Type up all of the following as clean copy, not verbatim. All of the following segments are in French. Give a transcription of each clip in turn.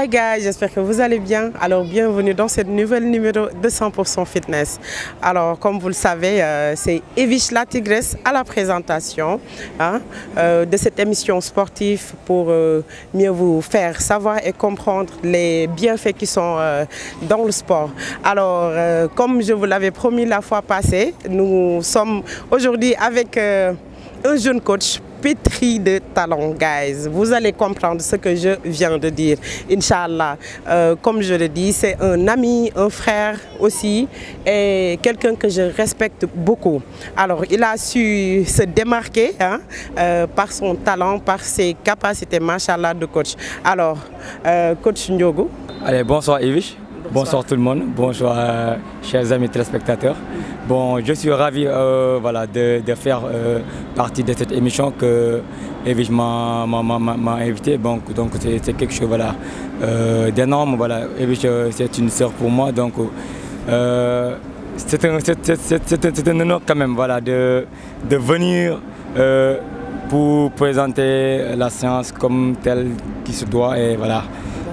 Hi guys, j'espère que vous allez bien. Alors bienvenue dans cette nouvelle numéro de 100% Fitness. Alors comme vous le savez, c'est Evish la Tigresse à la présentation de cette émission sportive pour mieux vous faire savoir et comprendre les bienfaits qui sont dans le sport. Alors comme je vous l'avais promis la fois passée, nous sommes aujourd'hui avec un jeune coach pétri de talent, guys. Vous allez comprendre ce que je viens de dire, Inch'Allah. Comme je le dis, c'est un ami, un frère aussi, et quelqu'un que je respecte beaucoup. Alors, il a su se démarquer par son talent, par ses capacités, machallah, de coach. Alors, coach Ndiogu. Allez, bonsoir Evish. Bonsoir tout le monde, bonsoir chers amis téléspectateurs. Bon, je suis ravi de faire partie de cette émission que Evish m'a invité. Donc c'est quelque chose d'énorme. Voilà. Evish, c'est une sœur pour moi. Donc c'est un honneur quand même de venir pour présenter la science comme telle qui se doit. Et voilà.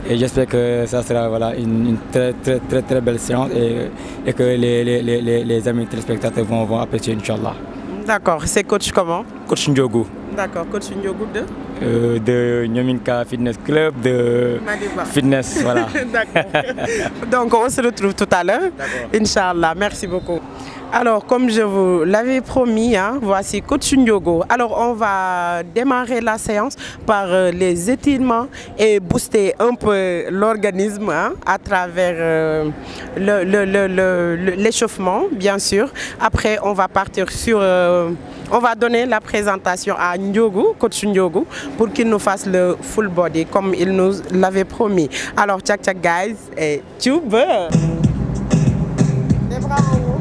Et j'espère que ça sera une très belle séance et que les amis téléspectateurs vont apprécier, Inch'Allah. D'accord, c'est coach comment? Coach Ndiogu. D'accord, coach Ndiogu de Nyominka Fitness Club, de Madiba. Fitness, voilà. D'accord. Donc on se retrouve tout à l'heure, Inch'Allah. Merci beaucoup. Alors, comme je vous l'avais promis, voici coach Ndiogu. Alors, on va démarrer la séance par les étirements et booster un peu l'organisme à travers l'échauffement, bien sûr. Après, on va partir sur... on va donner la présentation à Ndiogu, coach Ndiogu, pour qu'il nous fasse le full body, comme il nous l'avait promis. Alors, tchak tchak, guys, et tube. Les bras en haut.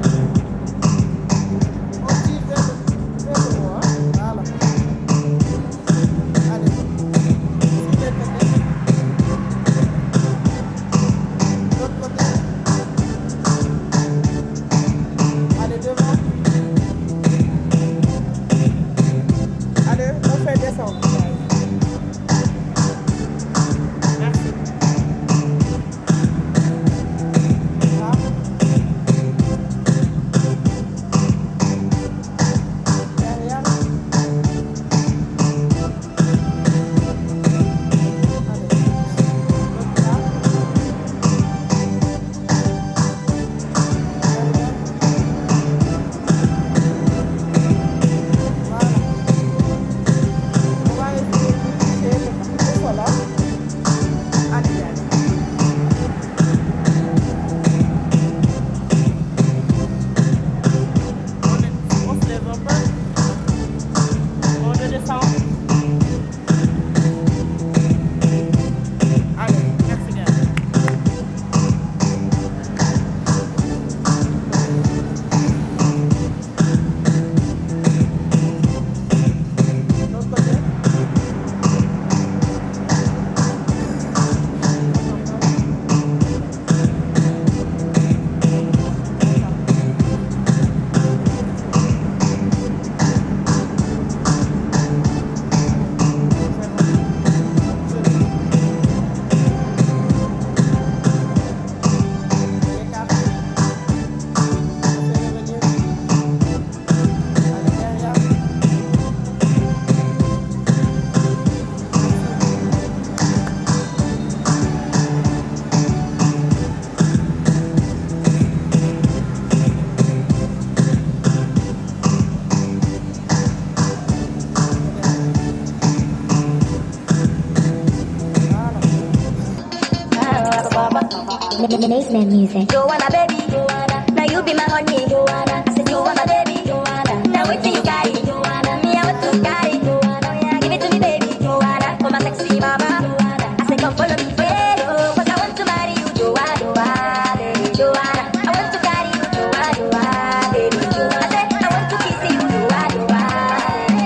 Amazement music. Joanna, baby, Joanna. Now you be my honey, Joanna. I said, Joanna, baby, Joanna. Now wait till you carry, Joanna. Me, I want to carry, Joanna. Yeah, give it to me, baby, Joanna. For my sexy mama, Joanna. I said, come follow me, baby, cause I want to marry you, Joanna, baby, Joanna. I want to carry you, Joanna, baby, Joanna. I said, I want to kiss you, Joanna. I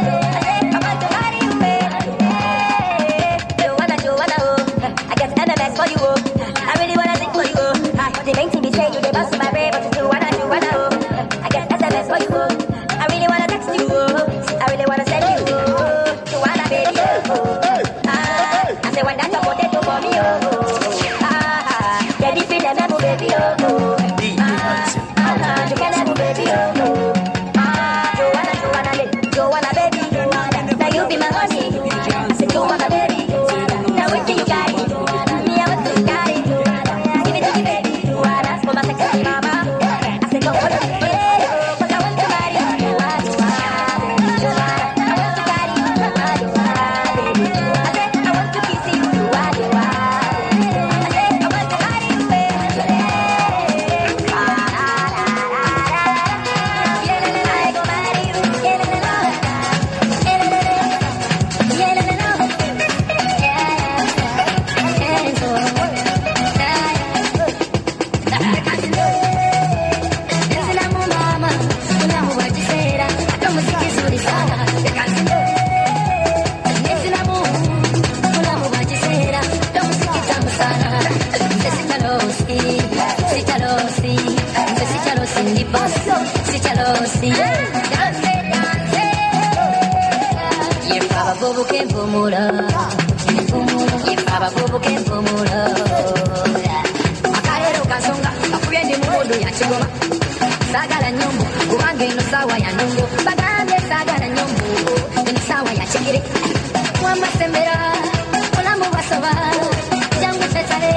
said, I want to marry you, baby, Joanna, Joanna, oh. I got MMS for you, oh. I really wanna sing for you, oh. The main thing is say you, they bust my brain, but you wanna, oh. Si jalousy, dance, dance. Ye baba bobo ke bomura, ye baba bobo ke bomura. Akarero kasonga, akuyende mumodo ya chingoma. Sagala nyombo, kubange no sawa ya nyombo. Bagambe sagala nyombo, no sawa ya chingire. Wama sembera, olamu basova, jangu chetale,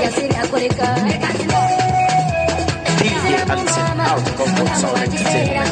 yasiri akoleka. DJ Anson out of Comfort Sound Entertainment.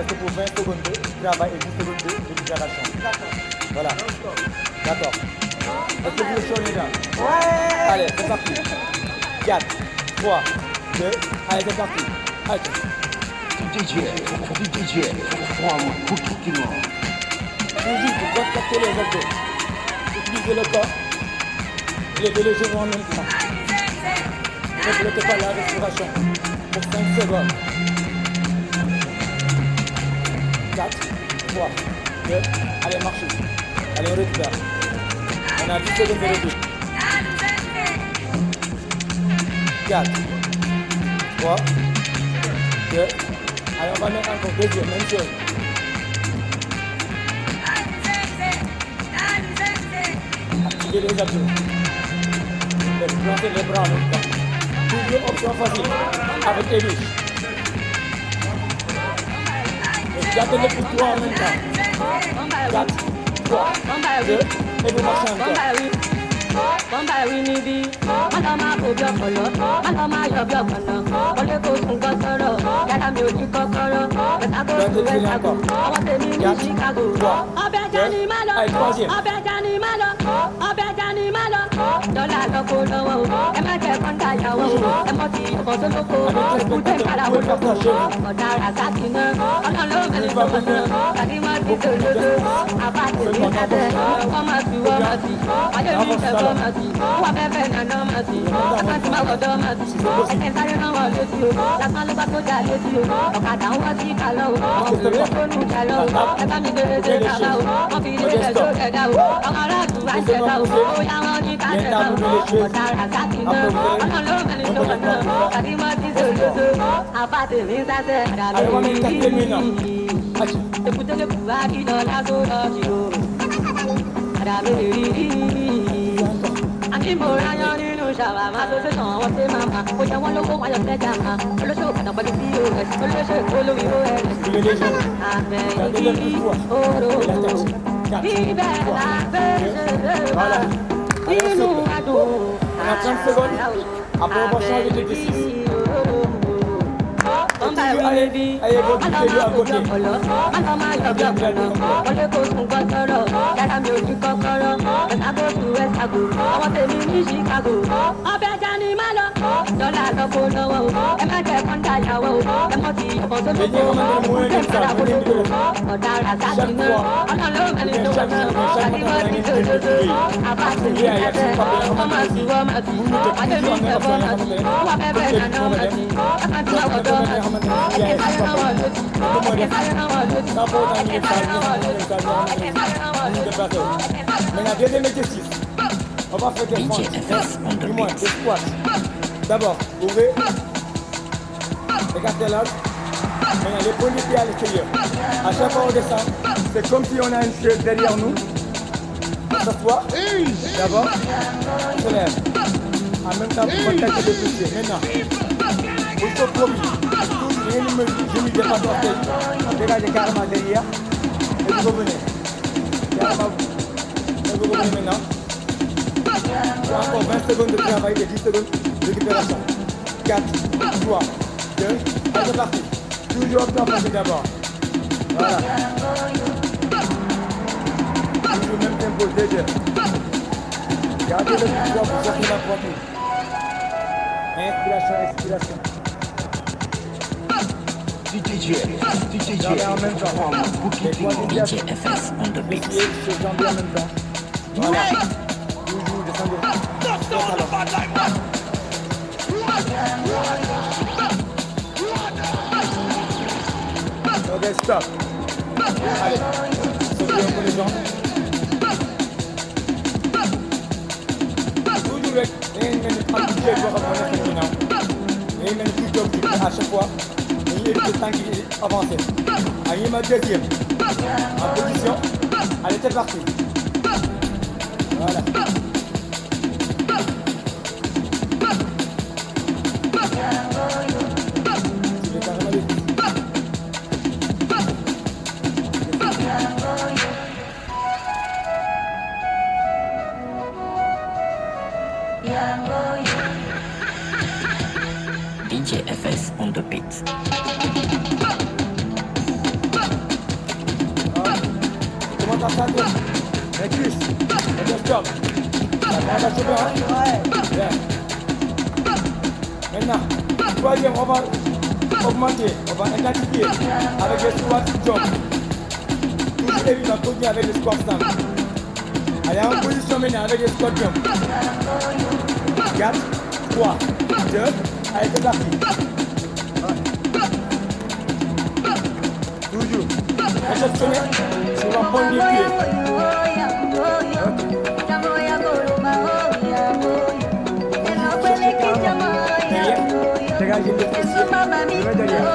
C'est pour 20 secondes, travail et 10 secondes de libération. Voilà. D'accord. Est-ce que vous le chantez là? Ouais. Allez, c'est parti. 4, 3, 2, allez, c'est parti. Allez. DJ, from Bukitino. Toujours pour contacter les autres. Utilisez le corps. Levez les genoux en même temps. Ne bloquez pas la respiration pour 5 secondes. 4, 3, 2, allez, marchez. Allez, on récupère. On a 10 secondes de retour. 4, 3, 2, allez, on va mettre encore deuxième, même chose. Activez les abdos. Plantez les bras en même temps. Toujours option facile avec Evish. Gardez le pour toi en même temps. 4, 3, 2, et vous marchez encore. Après, on va changer de décision. allez, votre pied à côté. Maintenant, deuxième exercice. On va faire des fentes, du moins des squats. D'abord, ouvrez, écartez l'âge. Maintenant, les points de pied à l'extérieur. À chaque fois on descend, c'est comme si on a une chaise derrière nous. On s'assoit. D'abord, on se lève. En même temps, vous contactez le poussier. Maintenant, vous êtes promis. Je me dépasse l'orteil. On dégage carrément derrière. Et vous revenez. Carrément, vous revenez maintenant. Encore 20 secondes de travail et 10 secondes de récupération. 4, 3, 2, allez, c'est parti. Toujours optant passer d'abord. Voilà. Toujours même tempo, 2 heures. Gardez le pouvoir pour sortir la poitrine. Inspiration, expiration. Gardez en même temps. Les points de pied. Essayez de se jamber en même temps. Voilà. Toujours descendez. Ok, stop. Allez, sautez un peu les jambes. Toujours avec un appliqué pour reprendre maintenant. Et une plutôt à chaque fois. Et il y a le temps qui avance. Allez, ma deuxième. En position. Allez, c'est parti. Voilà. DJ FS on the beat. Comment t'as fait? Les cuisses, le stop. Ça va la cheveux, hein? Bien. Maintenant, troisième, on va augmenter, on va intensifier avec les squats jump. Toujours évident, continuer avec les squats stand. Allez, en position maintenant avec les squats jump. 4, 3, 2, allez, c'est parti. Toujours. Réceptionner sur la pointe des pieds. Dégagez le fessier. Le mets derrière.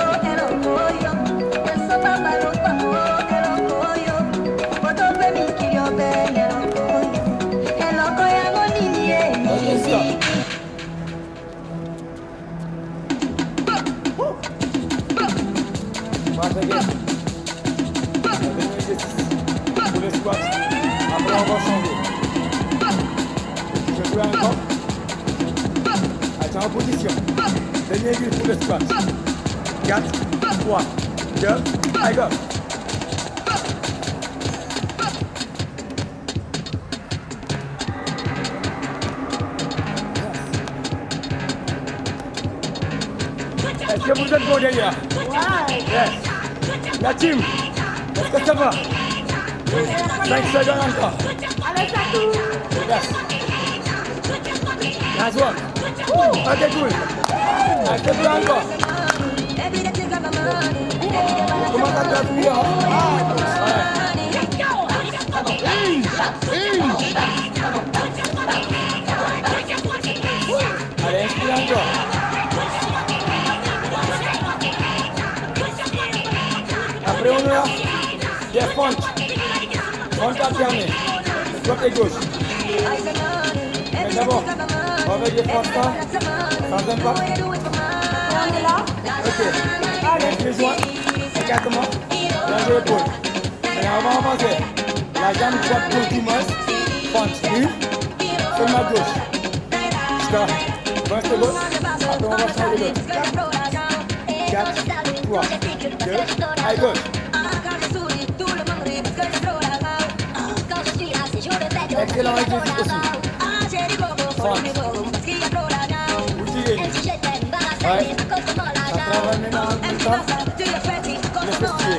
Pour les squats. Après on va changer. Je fais encore. Attends en position. Dernier but pour les squats. 4, 3, 2, allez go. Est-ce que vous êtes bon derrière? Ouais. Yes. La team, est-ce que ça va? 5 secondes encore. Allez, ça tourne. Yes. Nice work. Ok, cool. Est-ce que tu as encore? Comment ça te fait? Allez, inspire encore. Après, on a des fentes. Fentes alternées. Droite et gauche. Mais d'abord, on va des fentes sans impact. Ok. Allez, les joints. Exactement. Lâchez l'épaule. Et on va avancer. La jambe droite continue. Fente. Une. Sur ma gauche. Stop. 20 secondes. Après, on va changer l'autre. 4, 3, 2, à gauche. Excellent exercice aussi. Ouais. Ça travaille maintenant en même temps. Le fessier.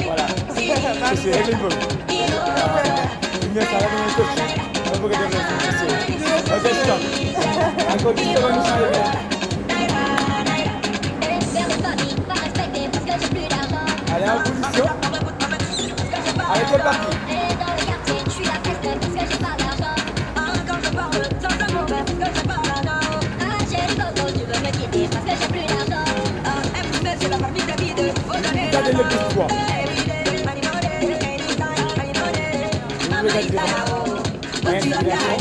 Voilà. C'est réglé bon. Il met ça là dans le coach. On va regarder le fessier. Ok, stop. Encore 10 secondes, nous sommes allez en position. Allez, c'est parti. Regardez le plus de poids. Inspiration.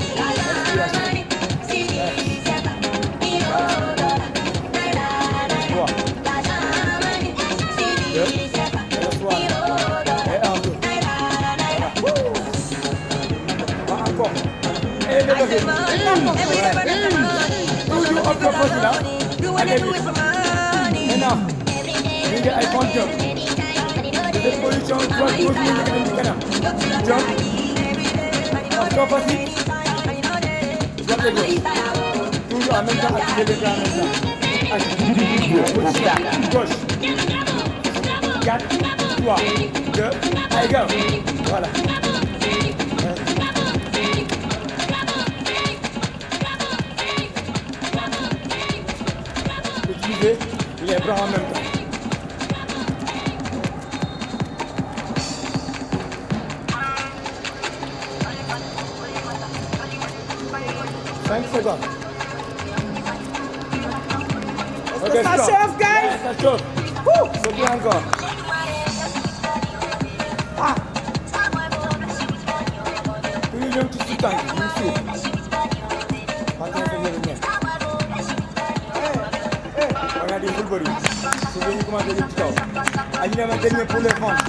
Toujours up your body là. Allez vite. Maintenant, bring the eye point jump. Cette position, droite, gauche, jump. Jump. Encore facile. Droite et gauche. Toujours en même temps, activer les bras en même temps. Active. Position, gauche. 4, 3, 2, allez go. Voilà. Utilisez les bras en même temps. 5 secondes. Ok, ça chauffe, guys. Ouais, ça chauffe. Sautez encore. Ah. Toujours un petit soutien, bien sûr. Regardez full body. C'est venu commencer le petit corps. Allez, la main dernière pour le ventre.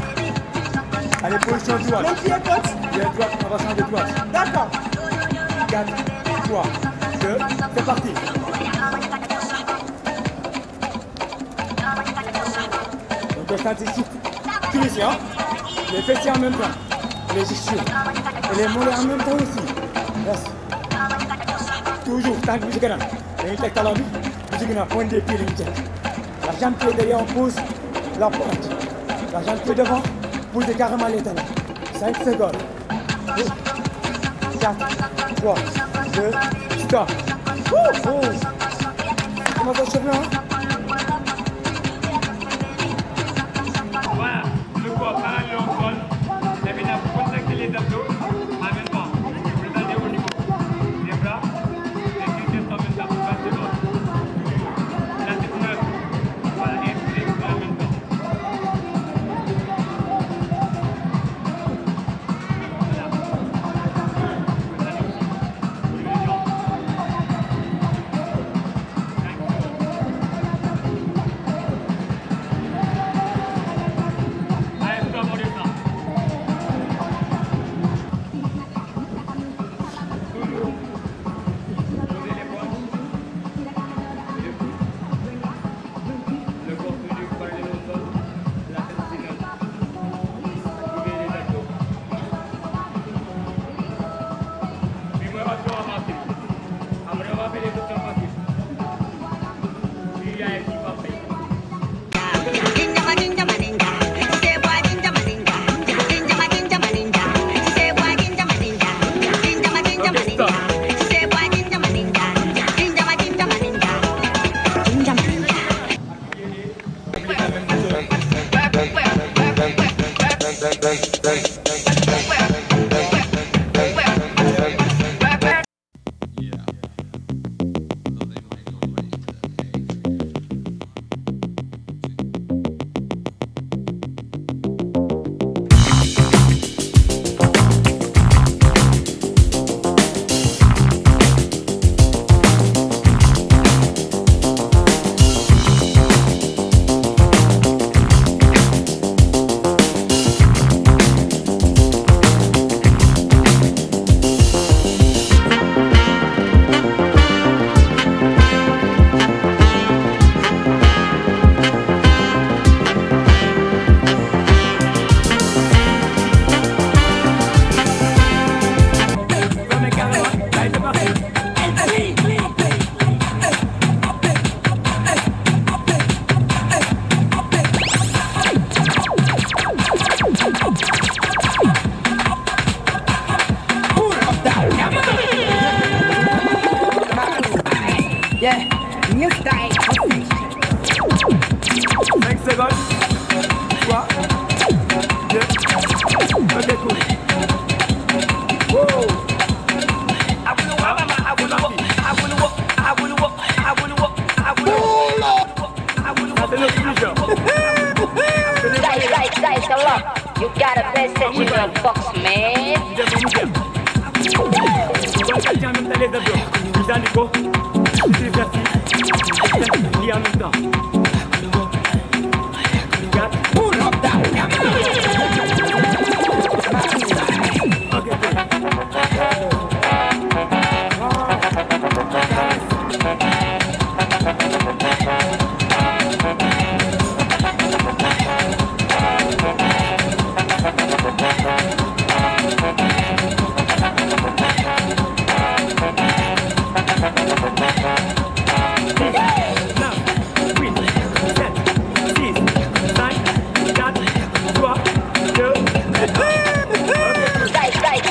Allez, position droite. Mon pied coach. Pied droite, on va changer de droite. D'accord. 4, 3, 2, c'est parti. Donc on s'anticipe tout ici, hein. Les fessiers en même temps, les ischios et les mollets en même temps aussi. Yes. Toujours, tant que vous êtes là, vous êtes talon, vous êtes là, point des pieds, la jambe qui est derrière, on pose la pointe. La jambe qui est devant, posez carrément les talons. 5 secondes. 4, 3, 2, stop. Comment ça se fait, hein? Voilà, le corps parallèle au sol. Et maintenant, vous contractez les abdos en même temps. Vous allez au niveau des bras. Et puis, en même temps, pour 20 secondes. La tête neutre. Voilà, inspirez en même temps. Voilà. Vous allez aussi. Vous les jambes. 5 secondes. Yeah, new style. 5 secondes. 3, 2, ok, cool. Wow. Guys, hello. You gotta pay attention to the box, man. Pull up that.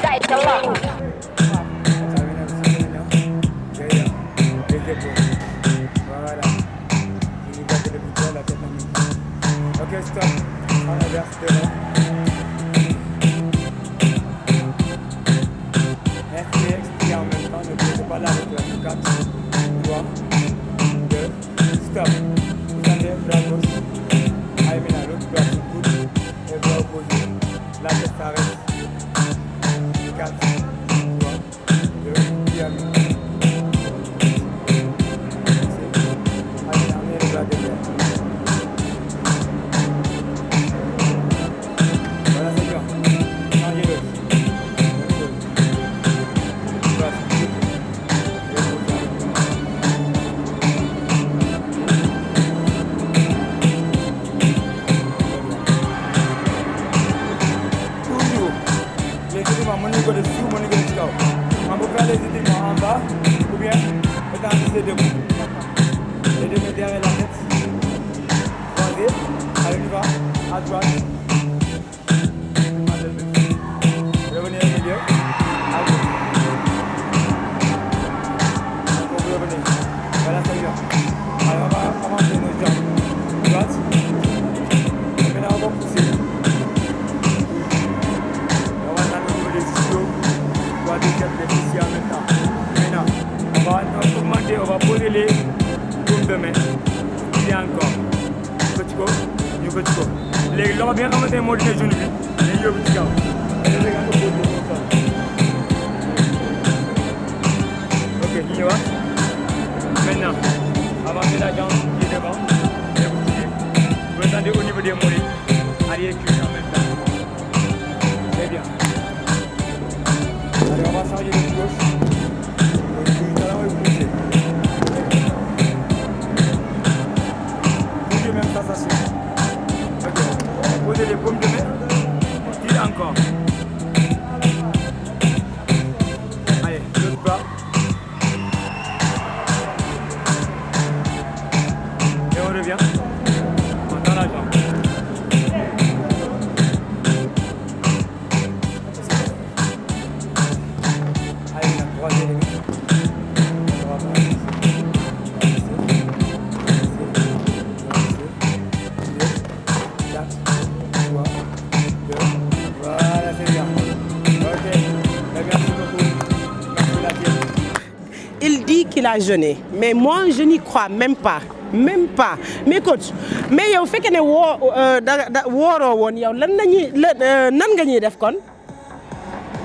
Guys, hello. Ok, stop. On inverse devant. Respire, expire en même temps. Ne bougez pas la hauteur. 4, 3, 2, stop. Vous allez vers la gauche. Allez, maintenant l'autre doigt sous le coude. Et doigt opposé. La tête s'arrête. 4, 3, 2, puis à mi. Allez, ramenez les doigts derrière. Voilà, c'est bien. Changez l'autre. Toujours. Les étirements, mon niveau dessous, mon niveau dessus. On peut faire les étirements en bas ou bien étant resté debout. Les deux mains derrière la tête. Croisez. Allez, on y va. À droite. Revenez au milieu. À gauche. Encore revenez. Voilà, c'est bien. Alors, on va commencer nos jambes. Droite. Et maintenant, on va pousser. On va aller au niveau des ischios. On va décaler ici en même temps. Maintenant, on va augmenter, on va poser les paumes de main. Il y a encore. Petit coup, ñu petit coup. Léegi loxo bi nga xamante ne moo dina genou bi dañuy yóbbu ci kaw. Ok, ñu ñëwaat. Maintenant, avancez la jambe qui est devant. Et vous tirez. Vous descendez au niveau des mollets. Arrière cuisse en même temps. Très bien. Allez, on va changer de gauche. Tout à l'heure, on va pousser. Toujours même sensation. Ok. Posez les paumes de main. Tire encore. Allez, l'autre bras. Et on revient. On tend la jambe. Allez, on croise les mains. Voilà, c'est bien. Ok. Merci beaucoup. Merci la tienne. Il dit qu'il a jeûné, mais moi je n'y crois même pas. Même pas. Mais coach, mais yow fekkee ne wooroo woon yow lan nan nga ñuy def kon?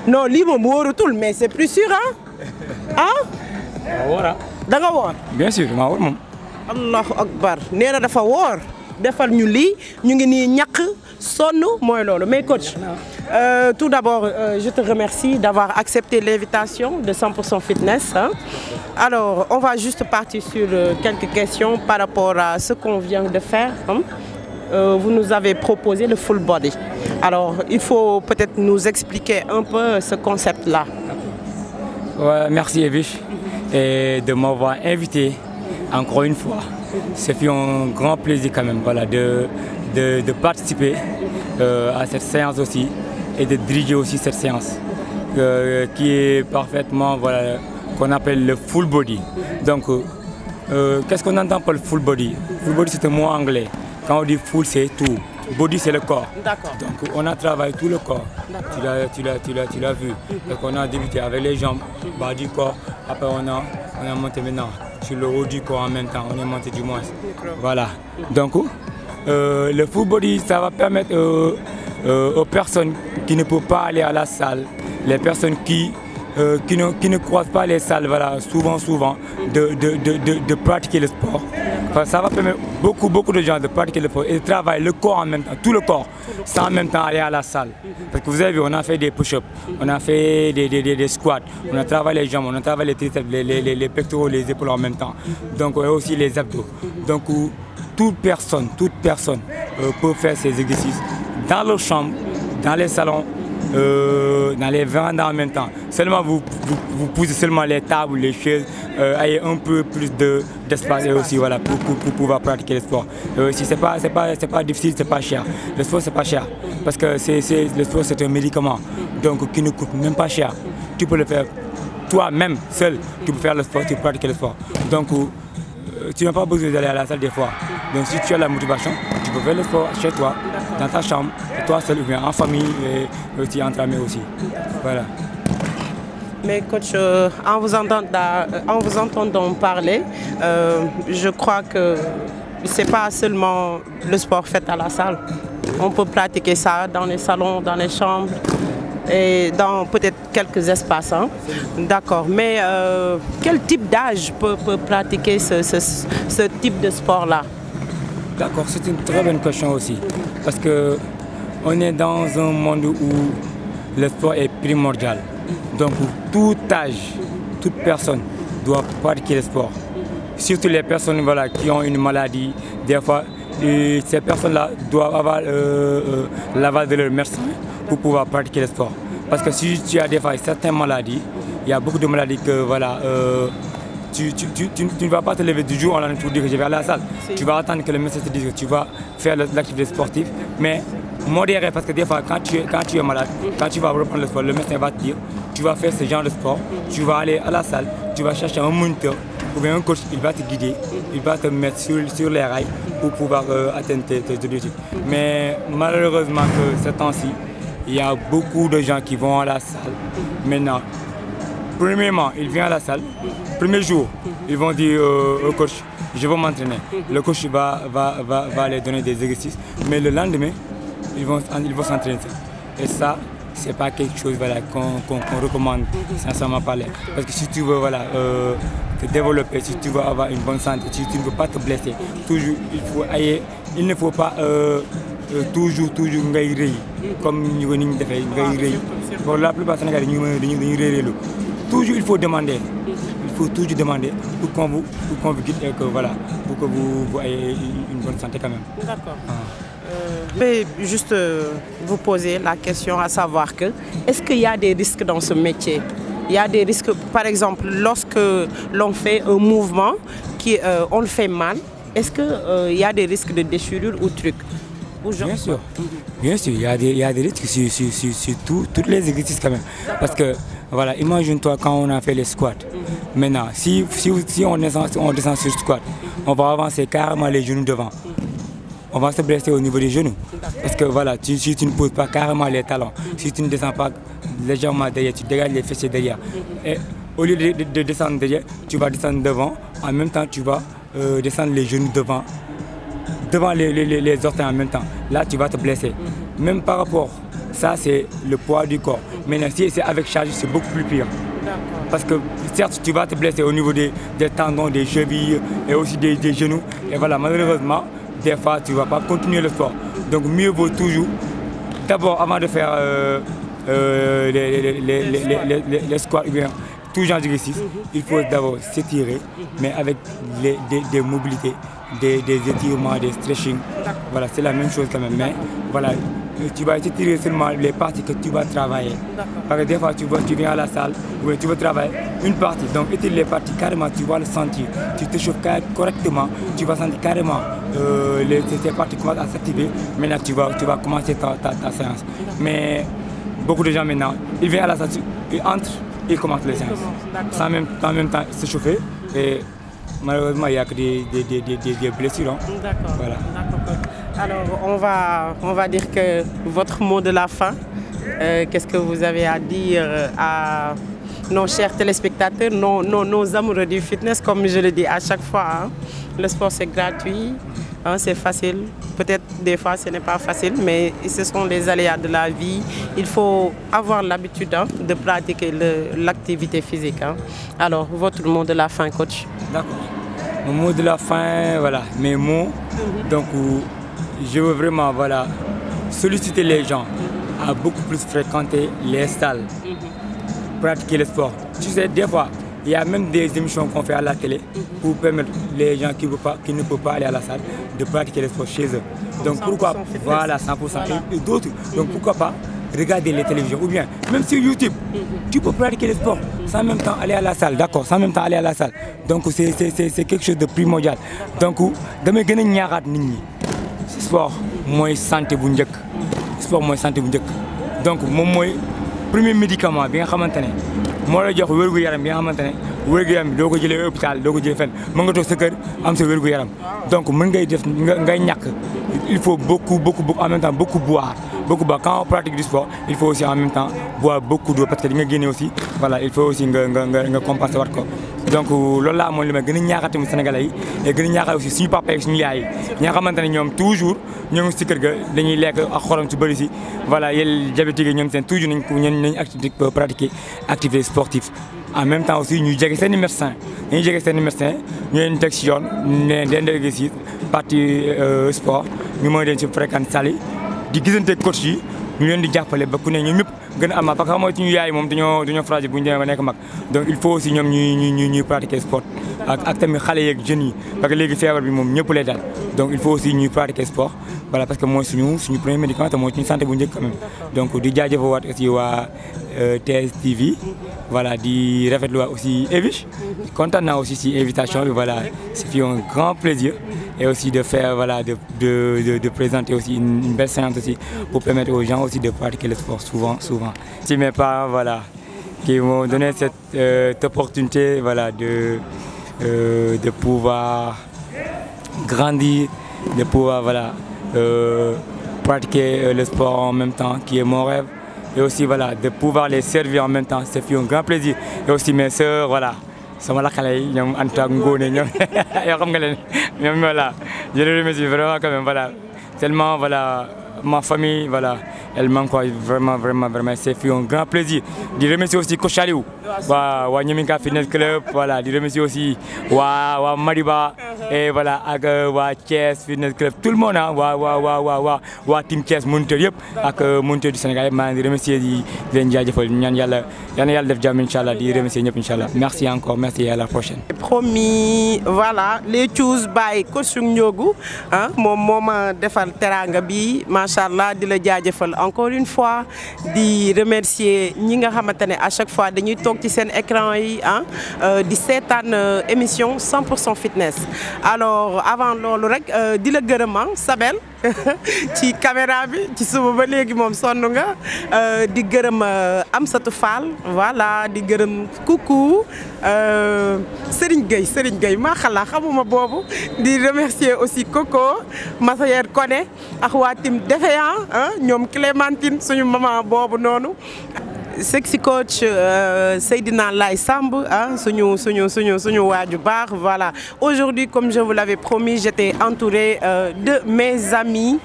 Non, lii moom wóorutul, mais c'est plus sûr hein? Ah? Voilà. Da nga woor? Bien sûr, maa woor moom. Allahu akbar. Nee na dafa woor. Defal ñu lii ñu ngi nii ñàkk sonn mooy loolu. Mais coach, tout d'abord, je te remercie d'avoir accepté l'invitation de 100% Fitness. Hein? Alors, on va juste partir sur quelques questions par rapport à ce qu'on vient de faire. Hein? Vous nous avez proposé le full body. Alors, il faut peut-être nous expliquer un peu ce concept-là. Ouais, merci Evish et de m'avoir invité encore une fois. C'est fait un grand plaisir quand même voilà, de participer à cette séance aussi et de diriger aussi cette séance. qui est parfaitement, voilà, qu'on appelle le full body. Donc, qu'est-ce qu'on entend par le full body? Full body, c'est un mot anglais. Quand on dit full, c'est tout. Body, c'est le corps. Donc, on a travaillé tout le corps. Tu l'as vu. Donc, on a débuté avec les jambes, bas du corps. Après, on a monté maintenant sur le haut du corps en même temps. On est monté du moins. Voilà. Donc, le full body, ça va permettre aux personnes qui ne peuvent pas aller à la salle, les personnes qui ne croisent pas les salles, voilà, souvent, de pratiquer le sport. Enfin, ça va permettre beaucoup de gens de pratiquer le sport et de travailler le corps en même temps, tout le corps, sans en même temps aller à la salle. Parce que vous avez vu, on a fait des push-ups, on a fait des squats, on a travaillé les jambes, on a travaillé les triceps, les pectoraux, les épaules en même temps. Donc, aussi les abdos. Donc, toute personne peut faire ces exercices dans leur chambre, dans les salons, dans les vérandas en même temps. Seulement vous poussez seulement les tables, les chaises, ayez un peu plus d'espace et aussi voilà, pour pouvoir pratiquer le sport. Si c'est pas difficile, c'est pas cher. Le sport c'est pas cher parce que le sport c'est un médicament donc qui ne coûte même pas cher. Tu peux le faire toi-même seul, tu peux faire le sport, tu peux pratiquer le sport. Donc tu n'as pas besoin d'aller à la salle des fois. Donc si tu as la motivation, tu peux faire le sport chez toi, dans ta chambre, toi seul ou bien en famille et aussi entre amis aussi. Voilà. Mais coach, en vous entendant parler, je crois que ce n'est pas seulement le sport fait à la salle. On peut pratiquer ça dans les salons, dans les chambres et dans peut-être quelques espaces. Hein? D'accord. Mais quel type d'âge peut pratiquer ce type de sport-là? D'accord, c'est une très bonne question aussi. Parce qu'on est dans un monde où le sport est primordial. Donc tout âge, toute personne doit pratiquer le sport. Surtout les personnes voilà, qui ont une maladie. Des fois, ces personnes-là doivent avoir l'aval de leur médecin pour pouvoir pratiquer le sport. Parce que si tu as des fois certaines maladies, il y a beaucoup de maladies que voilà, tu ne vas pas te lever du jour au lendemain pour dire que je vais aller à la salle. Tu vas attendre que le médecin te dise que tu vas faire l'activité sportive. Mais modéré, parce que des fois, quand tu es malade, quand tu vas reprendre le sport, le médecin va te dire tu vas faire ce genre de sport, tu vas aller à la salle, tu vas chercher un moniteur ou bien un coach, il va te guider, il va te mettre sur les rails pour pouvoir atteindre tes objectifs. Mais malheureusement, que ces temps-ci, il y a beaucoup de gens qui vont à la salle. Maintenant, premièrement, ils viennent à la salle. Premier jour, ils vont dire au coach, je vais m'entraîner. Le coach va leur donner des exercices. Mais le lendemain, ils vont s'entraîner. Et ça, ce n'est pas quelque chose voilà, qu'on recommande, sincèrement parler. Parce que si tu veux voilà, te développer, si tu veux avoir une bonne santé, si tu ne veux pas te blesser, toujours, il ne faut pas toujours ngay rëy comme ñu ko nit ñi defee ngay rëy. Pour la plupart des Sénégalais dañuy rëy. Toujours il faut demander. Il faut toujours demander pour qu'on vous guide et que voilà, pour que vous ayez une bonne santé quand même. D'accord. Je vais juste vous poser la question à savoir que est-ce qu'il y a des risques dans ce métier? Il y a des risques, par exemple, lorsque l'on fait un mouvement, on le fait mal, est-ce qu'il y a des risques de déchirure ou trucs? Bien sûr, il y a des risques sur tous les exercices quand même. Parce que, voilà, imagine-toi quand on a fait les squats. Maintenant, si on descend sur le squat, on va avancer carrément les genoux devant. On va se blesser au niveau des genoux. Parce que voilà, si tu ne poses pas carrément les talons, si tu ne descends pas légèrement derrière, tu dégages les fessiers derrière. Et au lieu de descendre derrière, tu vas descendre devant. En même temps, tu vas descendre les genoux devant les orteils en même temps. Là, tu vas te blesser. Même par rapport, ça c'est le poids du corps. Maintenant, si c'est avec charge, c'est beaucoup plus pire. Parce que certes, tu vas te blesser au niveau des tendons, des chevilles et aussi des genoux. Et voilà, malheureusement, des fois, tu ne vas pas continuer le sport. Donc, mieux vaut toujours, d'abord, avant de faire les squats, ou bien tout genre d'exercice, il faut d'abord s'étirer, mais avec des mobilités, des étirements, des stretching. Voilà, c'est la même chose quand même. Mais voilà, tu vas étirer seulement les parties que tu vas travailler. Parce que des fois, tu viens à la salle, ou tu veux travailler une partie. Donc, étirer les parties carrément, tu vas le sentir. Tu te chauffes correctement, tu vas sentir carrément ces parties commencent à s'activer. Maintenant, tu vas commencer ta séance. Mais beaucoup de gens maintenant, ils viennent à la salle il entre, il commence les séances. En même temps s'échauffer. Et malheureusement, il n'y a que des blessures. Hein. D'accord. Voilà. Alors, on va dire que votre mot de la fin, qu'est-ce que vous avez à dire à nos chers téléspectateurs, nos amoureux du fitness, comme je le dis à chaque fois. Hein. Le sport, c'est gratuit, hein, c'est facile. Peut-être des fois, ce n'est pas facile, mais ce sont les aléas de la vie. Il faut avoir l'habitude hein, de pratiquer l'activité physique. Hein. Alors, votre mot de la fin, coach. D'accord. Mon mot de la fin, voilà, mes mots. Donc, je veux vraiment voilà, solliciter les gens à beaucoup plus fréquenter les salles, pratiquer le sport. Tu sais, des fois, il y a même des émissions qu'on fait à la télé pour permettre les gens qui ne peuvent pas aller à la salle de pratiquer le sport chez eux. Donc pourquoi voilà 100% voilà. Et d'autres. Donc pourquoi pas regarder les télévisions ou bien même sur YouTube, tu peux pratiquer le sport sans même temps aller à la salle, d'accord, sans même temps aller à la salle. Donc c'est quelque chose de primordial. Donc damay gën a ñaaxaat nit ñi sport mooy santé bu njëkk. Sport mooy santé bu njëkk. Donc moom mooy premier médicament bi nga xamante ne moo la jox wérgu yaram bi nga xamante ne wérgu yaram bi doo ko jëlee hôpital doo ko jëlee fenn mën nga toog sa kër am sa wérgu yaram donc mën ngay def ngay ñàkk il faut beaucoup en même temps beaucoup boire quand on pratique du sport il faut aussi en même temps boire beaucoup d'eau parce que di nga génne aussi voilà il faut aussi nga compenser wat ko donc loolu laa moom li ma gën a ñaaxati mu Sénégalais yi et gën a ñaaxal aussi suñu papa yi suñu yaay yi ñi nga xamante ne ñoom toujours ñoo ngi si kër ga dañuy lekk ak xorom ci bëri si voilà yéen diabétique yi ñoom seen toujours nañ pratiquer activité sportive en même temps aussi ñu jege seen i médecin ñu leen teg si yoon ne den délégué si partie sport ñu mën leen si fréquente salle yi di gisante coach yi ñu leen di jàppale ba ku ne ñoom ñëpp gën a am parce que xam nga suñu yaay moom dañoo fragile bu ñu demee ba nekk mag donc il faut aussi ñoom ñuy pratiquer sport ak tamit xale yeeg jeunes yi parce que léegi feebar bi moom ñëpp lay dal donc il faut aussi ñuy pratiquer sport voilà parce que mooy suñu premier médicament te mooy suñu santé bu njëkk quand même donc di jaajëfal aussi waa TSTV voilà di rafetlu aussi Evish kontaan naa aussi si invitation bi voilà c'est un grand plaisir et aussi de faire voilà de présenter aussi une belle séance aussi pour permettre aux gens aussi de pratiquer le sport souvent. Si mes parents voilà qui m'ont donné cette opportunité voilà de pouvoir grandir, de pouvoir voilà pratiquer le sport en même temps qui est mon rêve et aussi voilà de pouvoir les servir en même temps c'est un grand plaisir et aussi mes sœurs voilà sama lakkale yi ñoom Anta Ngone ñoom yoo xam nga leen ñoom voilà je les remercie vraiment quand même voilà tellement voilà ma famille voilà elle m'encourage vraiment c'est un grand plaisir di remercier aussi coach Aliou waa Ñeminka Fitness Club voilà di remercier aussi waa Madiba et voilà ak waa Thiès Fitness Club tout le monde ah waa team Thiès moniteur yëpp ak moniteur du Sénégal yëpp maa ngi di remercier di leen jaajëfal ñaan yàlla def jàmm inchallah di remercier ñëpp inchallah merci encore merci et à la prochaine. Promis voilà les choose by coach Ndiogou ah moom moo ma defal teranga bi machallah di la jaajëfal encore une fois di remercier ñi nga xamante ne à chaque fois dañuy toog ci seen écran yi ah di seetaan émission 100% fitness alors avant loolu rek di la gërëm Sabel ci caméra bi ci suba ba léegi moom sonn nga di gërëm Amsatou Fall voilà di gërëm Coucou Serigne Gueye maa xala xamuma boobu di remercier aussi Coco Massayer Koné ak waa tim Defeyan ñoom Clémentine suñu maman boobu noonu sexy coach Seydina Lay Samb suñu waaju baax voilà aujourd'hui comme je vous l'avais promis j'étais entourée de mes amis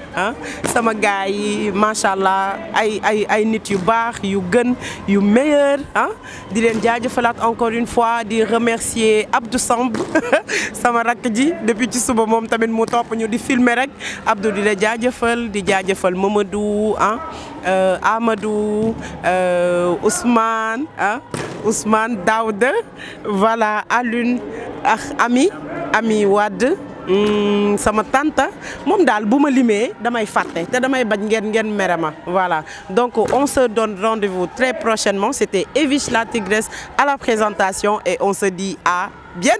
sama gars yi machallah ay nit yu baax yu gën yu meilleur di leen jaajëfalaat encore une fois di remercier Abdou Samb sama rakk ji depuis ci suba moom tamit mu topp ñu di filmer rek Abdou di la jaajëfal Mamadou Amadou Ousmane Daouda voilà Alune ak Ami Wade sama tante moom daal bu ma limee damay fàtte te damay bañ ngeen mere ma voilà donc on se donne rendez-vous très prochainement c'était Evish la Tigresse à la présentation et on se dit à